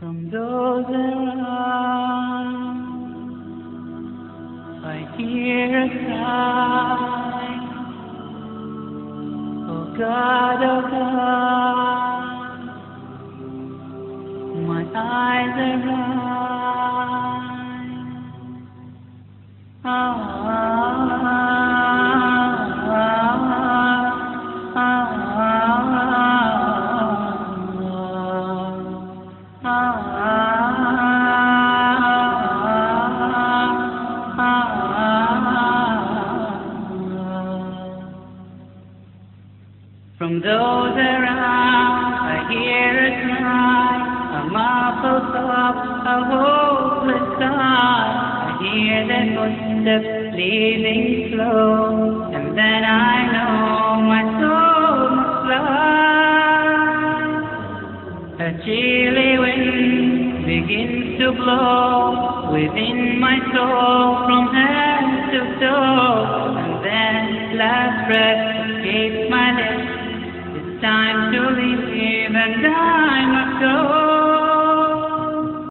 From those around, I hear a sigh. Oh God, my eyes are From those around, I hear a cry, a muffled sob, a hopeless sigh. I hear their footsteps leaving slow, and then I know my soul must fly. A chilly wind begins to blow within my soul from head to toe, and then last breath escapes my lips. Time to leave and I must go.